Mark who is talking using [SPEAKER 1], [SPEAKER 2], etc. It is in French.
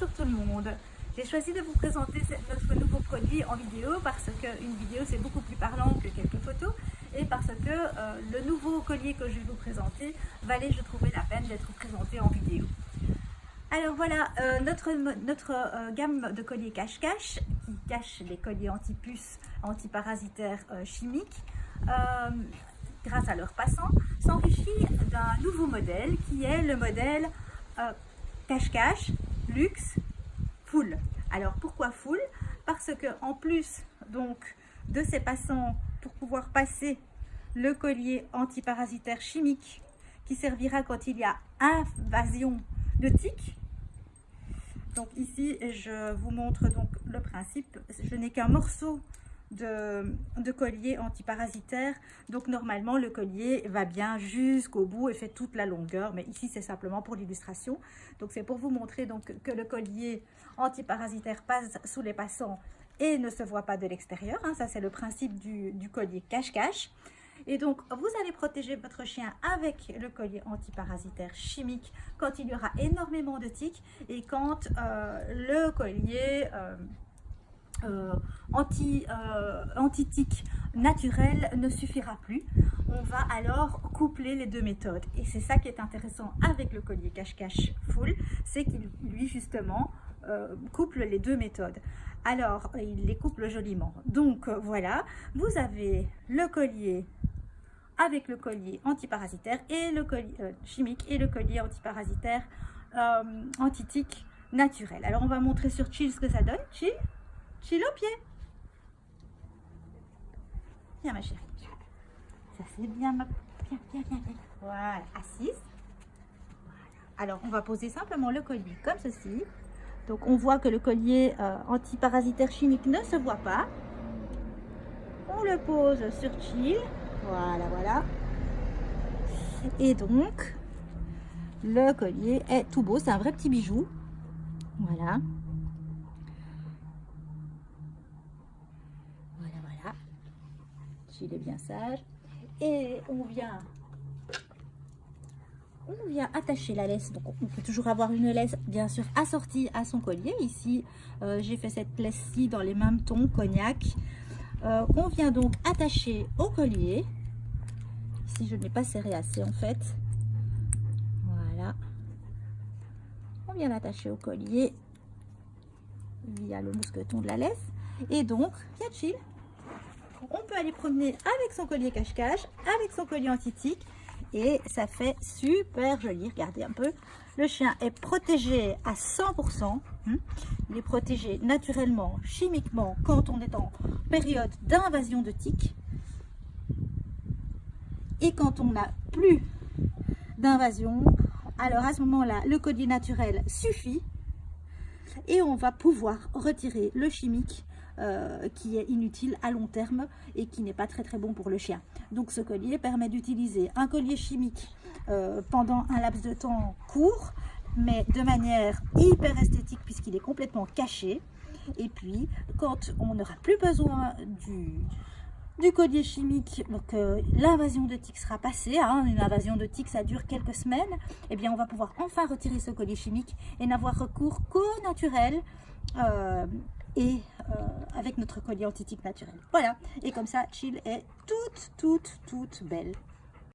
[SPEAKER 1] Bonjour tout le monde. J'ai choisi de vous présenter notre nouveau produit en vidéo parce qu'une vidéo c'est beaucoup plus parlant que quelques photos et parce que le nouveau collier que je vais vous présenter valait, je trouvais, la peine d'être présenté en vidéo. Alors voilà, notre gamme de colliers cache-cache qui cache les colliers anti-puces, antiparasitaires chimiques, grâce à leur passant, s'enrichit d'un nouveau modèle qui est le modèle cache-cache luxe full. Alors pourquoi full? Parce que en plus donc de ces passants pour pouvoir passer le collier antiparasitaire chimique qui servira quand il y a invasion de tiques. Donc ici je vous montre donc le principe. Je n'ai qu'un morceau de collier antiparasitaire, donc normalement le collier va bien jusqu'au bout et fait toute la longueur, mais ici c'est simplement pour l'illustration. Donc c'est pour vous montrer donc que le collier antiparasitaire passe sous les passants et ne se voit pas de l'extérieur, hein. Ça c'est le principe du collier cache-cache. Et donc vous allez protéger votre chien avec le collier antiparasitaire chimique quand il y aura énormément de tiques et quand le collier anti-tique naturel ne suffira plus. On va alors coupler les deux méthodes et c'est ça qui est intéressant avec le collier cache-cache full, c'est qu'il lui justement couple les deux méthodes. Alors il les couple joliment. Donc voilà, vous avez le collier avec le collier antiparasitaire et le collier chimique et le collier antiparasitaire anti-tique naturel. Alors on va montrer sur Chill ce que ça donne. Chill au pied. Viens ma chérie. Ça c'est bien ma... Viens. Voilà, assise. Voilà. Alors on va poser simplement le collier comme ceci. Donc on voit que le collier antiparasitaire chimique ne se voit pas. On le pose sur Chill. Voilà. Et donc le collier est tout beau, c'est un vrai petit bijou. Voilà. Il est bien sage et on vient attacher la laisse. Donc on peut toujours avoir une laisse bien sûr assortie à son collier. Ici j'ai fait cette laisse-ci dans les mêmes tons cognac. On vient donc attacher au collier. Ici je n'ai pas serré assez en fait. Voilà, on vient l'attacher au collier via le mousqueton de la laisse et donc viens Chill. On peut aller promener avec son collier cache-cache, avec son collier anti-tique et ça fait super joli. Regardez un peu, le chien est protégé à 100%. Il est protégé naturellement, chimiquement quand on est en période d'invasion de tiques. Et quand on n'a plus d'invasion, alors à ce moment-là, le collier naturel suffit et on va pouvoir retirer le chimique qui est inutile à long terme et qui n'est pas très bon pour le chien. Donc ce collier permet d'utiliser un collier chimique pendant un laps de temps court, mais de manière hyper esthétique puisqu'il est complètement caché. Et puis quand on n'aura plus besoin du collier chimique, donc l'invasion de tiques sera passée, hein, une invasion de tiques ça dure quelques semaines, et bien on va pouvoir enfin retirer ce collier chimique et n'avoir recours qu'au naturel avec notre collier anti-tique naturel. Voilà, et comme ça Chill est toute belle.